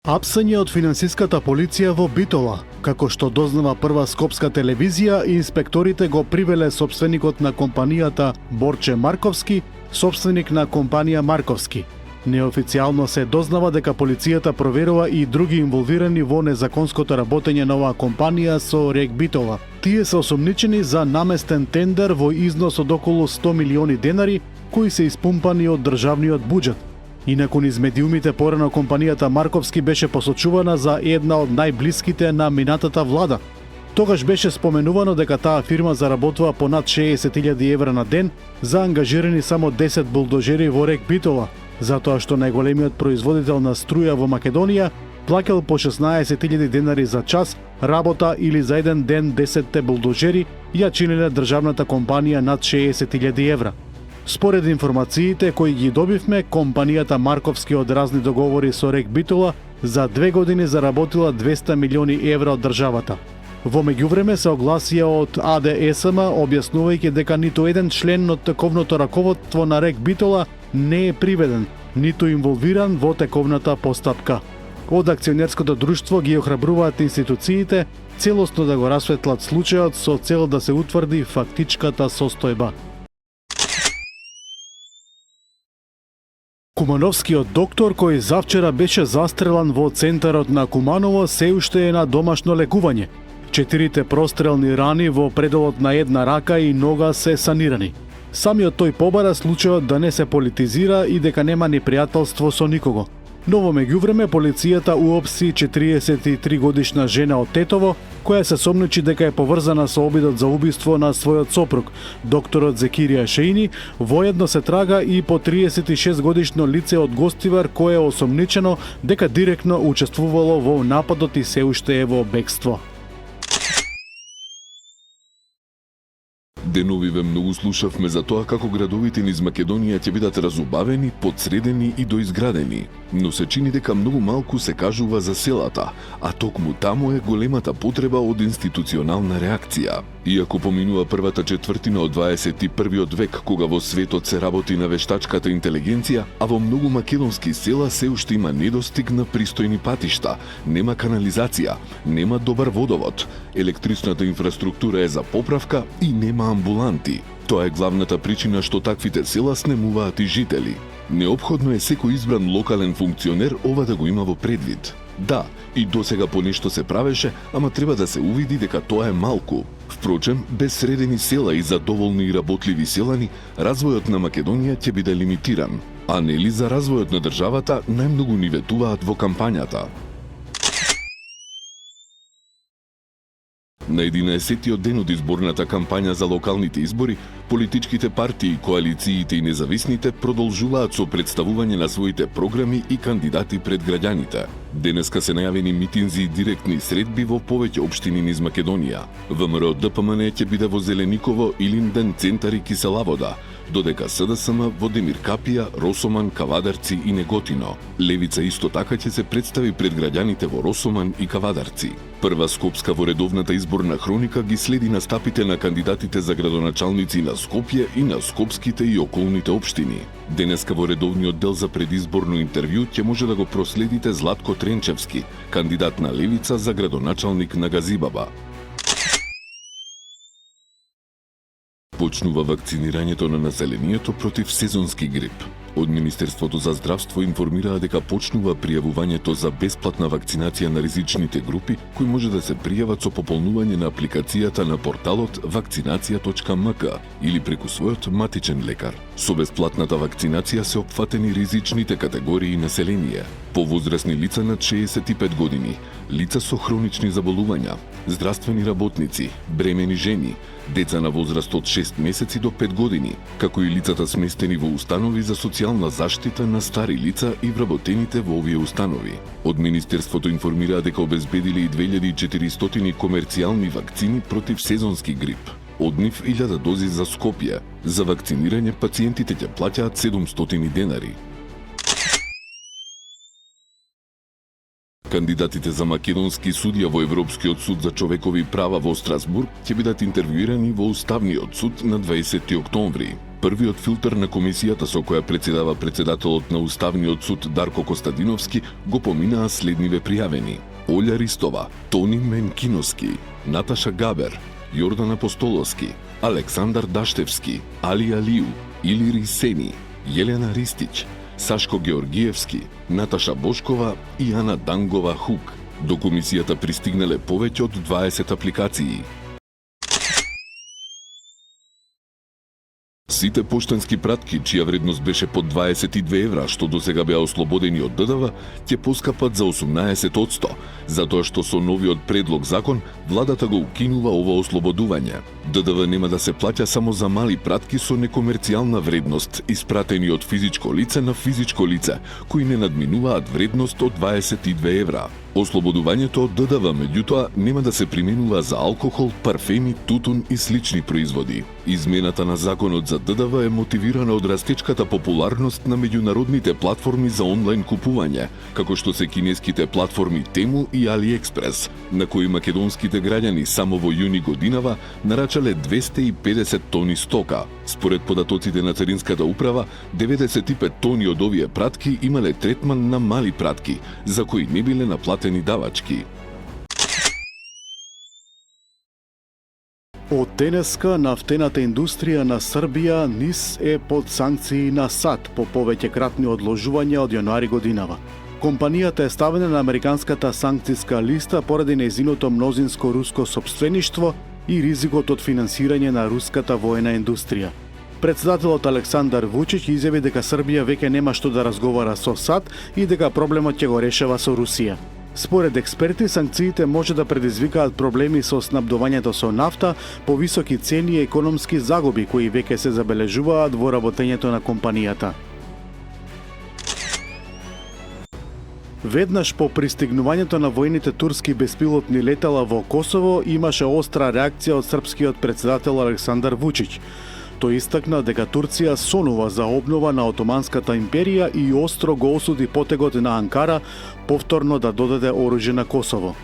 Апсење од финансиската полиција во Битола. Како што дознава прва скопска телевизија, инспекторите го привеле сопственикот на компанијата Борче Марковски, сопственик на компанија Марковски. Неофицијално се дознава дека полицијата проверува и други инволвирани во незаконското работење на оваа компанија со РЕК Битола. Тие се осомничени за наместен тендер во износ од околу 100 милиони денари, кои се испумпани од државниот буџет. Инаку низ медиумите порано компанијата Марковски беше посочувана за една од најблиските на минатата влада. Тогаш беше споменувано дека таа фирма заработува по над 60.000 евра на ден за ангажирани само 10 булдожери во РЕК Битола, затоа што најголемиот производител на струја во Македонија плаќал по 16.000 денари за час работа или за еден ден 10 булдожери ја чинеле државната компанија над 60.000 евра. Според информациите кои ги добивме, компанијата Марковски од разни договори со РЕК Битола за 2 години заработила 200 милиони евра од државата. Во меѓувреме се огласија од АДСМ, објаснувајќи дека ниту еден член од тековното раководство на РЕК Битола не е приведен, ниту инволвиран во тековната постапка. Од акционерското друштво ги охрабруваат институциите целосно да го расветлат случајот со цел да се утврди фактичката состојба. Кумановскиот доктор кој завчера беше застрелан во центарот на Куманово се уште е на домашно лекување. 4 прострелни рани во предолот на една рака и нога се санирани. Самиот тој побара случајот да не се политизира и дека нема непријателство со никого. Но во меѓувреме полицијата уопси 43 годишна жена од Тетово, која се сомнечи дека е поврзана со обидот за убиство на својот сопруг, докторот Зекирија Шеини. Воедно се трага и по 36 годишно лице од Гостивар кое е осомничено дека директно учествувало во нападот и се уште е во бегство. Деновиве многу слушавме за тоа како градовите низ Македонија ќе бидат разубавени, подсредени и доизградени, но се чини дека многу малку се кажува за селата, а токму таму е големата потреба од институционална реакција. Иако поминува првата четвртина од 21. век, кога во светот се работи на вештачката интелигенција, а во многу македонски села се уште има недостиг на пристојни патишта, нема канализација, нема добар водовод, електричната инфраструктура е за поправка и нема амбуланти. Тоа е главната причина што таквите села снемуваат и жители. Неопходно е секој избран локален функционер ова да го има во предвид. Да, и досега по нешто се правеше, ама треба да се увиди дека тоа е малку. Впрочем, без средени села и задоволни и работливи селани, развојот на Македонија ќе биде лимитиран. А нели за развојот на државата најмногу ни ветуваат во кампањата. На 11-тиот ден од изборната кампања за локалните избори, политичките партии, коалициите и независните продолжуваат со представување на своите програми и кандидати пред граѓаните. Денеска се најавени митинзи и директни средби во повеќе општини низ Македонија. ВМРО ДПМН ќе биде во Зелениково, Илинден, Центар и Киселавода, додека СДСМ во Демир Капија, Росоман, Кавадарци и Неготино. Левица исто така ќе се представи пред граѓаните во Росоман и Кавадарци. Прва Скопска во редовната изборна хроника ги следи настапите на кандидатите за градоначалници на Скопје и на скопските и околните општини. Денеска во редовниот дел за предизборно интервју ќе може да го проследите Златко Тренчевски, кандидат на Левица за градоначалник на Газибаба. Почнува вакцинирањето на населението против сезонски грип. Од Министерството за здравство информираа дека почнува пријавувањето за бесплатна вакцинација на ризичните групи, кои може да се пријават со пополнување на апликацијата на порталот vakcinacija.mk или преку својот матичен лекар. Со бесплатната вакцинација се опфатени ризичните категории население: повозрасни лица над 65 години, лица со хронични заболувања, здравствени работници, бремени жени, деца на возраст од 6 месеци до 5 години, како и лицата сместени во установи за социјална заштита на стари лица и вработените во овие установи. Од Министерството информираа дека обезбедили и 2400 комерцијални вакцини против сезонски грип. Од нив 1000 дози за Скопје. За вакцинирање пациентите ќе плаќаат 700 денари. Кандидатите за македонски судија во Европскиот суд за човекови права во Страсбург ќе бидат интервјуирани во Уставниот суд на 20 октомври. Првиот филтер на комисијата со која председава председателот на Уставниот суд Дарко Костадиновски го поминаа следниве пријавени: Олја Ристова, Тони Менкиновски, Наташа Габер, Јордан Апостоловски, Александар Даштевски, Али Алиу, Илири Сени, Јелена Ристич, Сашко Георгиевски, Наташа Бошкова и Ана Дангова Хук. До комисијата пристигнале повеќе од 20 апликации. Сите поштенски пратки, чија вредност беше под 22 евра, што досега беа ослободени од ДДВ, ќе поскапат за 18%, затоа што со новиот предлог закон, владата го укинува ова ослободување. ДДВ нема да се плаќа само за мали пратки со некомерцијална вредност, испратени од физичко лице на физичко лице, кои не надминуваат вредност од 22 евра. Ослободувањето од ДДВ, меѓутоа, нема да се применува за алкохол, парфеми, тутун и слични производи. Измената на законот за ДДВ е мотивирана од растечката популарност на меѓународните платформи за онлайн купување, како што се кинеските платформи Тему и AliExpress, на кои македонските граѓани само во јуни годинава нарачале 250 тони стока. Според податоците на Царинската управа, 95 тони од овие пратки имале третман на мали пратки, за кои не биле наплатени давачки. Од денеска нафтената индустрија на Србија низ е под санкции на САД по повеќе кратни одложувања од јануари годинава. Компанијата е ставена на американската санкциска листа поради нејзиното мнозинско руско сопствеништво и ризикот од финансирање на руската воена индустрија. Председателот Александар Вучич изјави дека Србија веќе нема што да разговара со САД и дека проблемот ќе го решава со Русија. Според експерти, санкциите може да предизвикаат проблеми со снабдувањето со нафта, повисоки цени и економски загуби кои веќе се забележуваат во работењето на компанијата. Веднаш по пристигнувањето на војните турски беспилотни летала во Косово имаше остра реакција од српскиот председател Александар Вучич. Тој истакна дека Турција сонува за обнова на Отоманската империја и остро го осуди потегот на Анкара повторно да додаде оружје на Косово.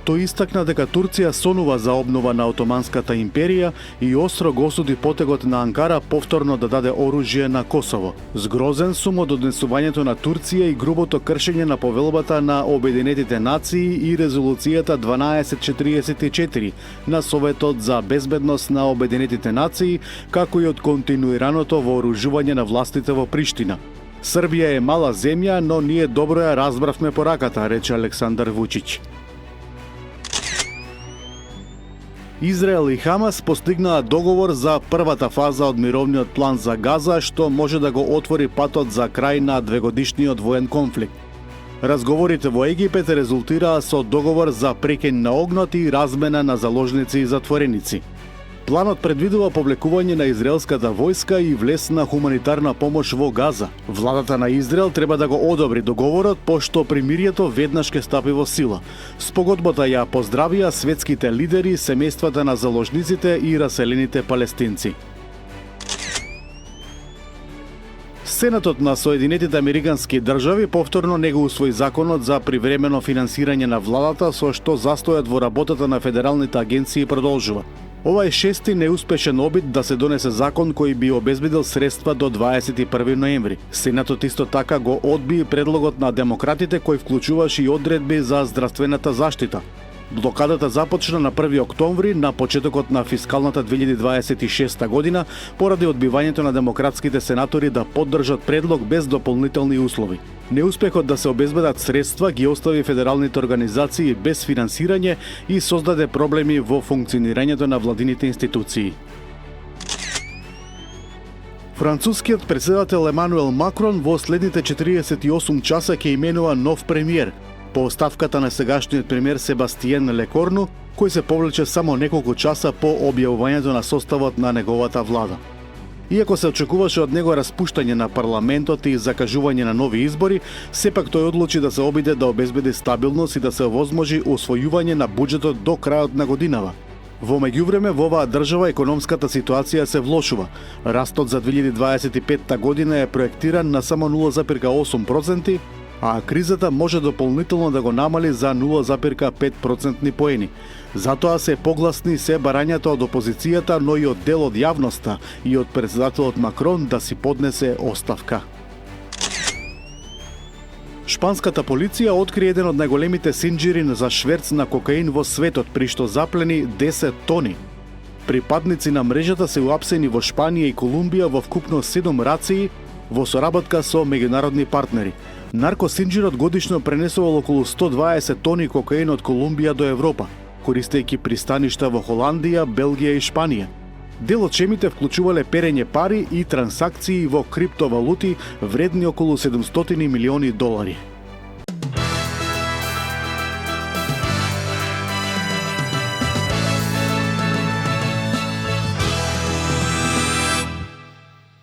Тој истакна дека Турција сонува за обнова на Отоманската империја и остро го осуди потегот на Анкара повторно да даде оружје на Косово. Згрозен сум од однесувањето на Турција и грубото кршење на повелбата на Обединетите нации и резолуцијата 1244 на Советот за безбедност на Обединетите нации, како и од континуираното вооружување на властите во Приштина. Србија е мала земја, но ние добро ја разбравме пораката, рече Александар Вучич. Израел и Хамас постигнаа договор за првата фаза од мировниот план за Газа, што може да го отвори патот за крај на двегодишниот воен конфликт. Разговорите во Египет резултираа со договор за прекин на огнот и размена на заложници и затвореници. Планот предвидува повлекување на израелската војска и влез на хуманитарна помош во Газа. Владата на Израел треба да го одобри договорот, пошто примирието веднаш ќе стапи во сила. Спогодбата ја поздравија светските лидери, семејствата на заложниците и раселените палестинци. Сенатот на Соединетите Американски држави повторно не го усвои законот за привремено финансирање на владата, со што застојот во работата на федералните агенции продолжува. Ова е шести неуспешен обид да се донесе закон кој би обезбедил средства до 21 ноември. Сенатот исто така го одби предлогот на демократите кој вклучуваше и одредби за здравствената заштита. Блокадата започна на 1 октомври на почетокот на фискалната 2026 година поради одбивањето на демократските сенатори да поддржат предлог без дополнителни услови. Неуспехот да се обезбедат средства ги остави федералните организации без финансирање и создаде проблеми во функционирањето на владините институции. Францускиот председател Емануел Макрон во следните 48 часа ќе именува нов премиер, по оставката на сегашниот премиер Себастиен Лекорну, кој се повлече само неколку часа по објавувањето на составот на неговата влада. Иако се очекуваше од него распуштање на парламентот и закажување на нови избори, сепак тој одлучи да се обиде да обезбеди стабилност и да се овозможи усвојување на буџетот до крајот на годинава. Во меѓувреме во оваа држава економската ситуација се влошува. Растот за 2025 година е проектиран на само 0,8%, а кризата може дополнително да го намали за 0,5% поени. Затоа се погласни се барањата од опозицијата, но и од дел од јавноста и од претседателот Макрон да си поднесе оставка. Шпанската полиција откри еден од најголемите синџири за шверц на кокаин во светот, при што заплени 10 тони. Припадници на мрежата се уапсени во Шпанија и Колумбија во вкупно 7 рации во соработка со меѓународни партнери. Наркосинџирот годишно пренесувал околу 120 тони кокаин од Колумбија до Европа, користејќи пристаништа во Холандија, Белгија и Шпанија. Дел од шемите вклучувале перење пари и трансакции во криптовалути вредни околу $700 милиони.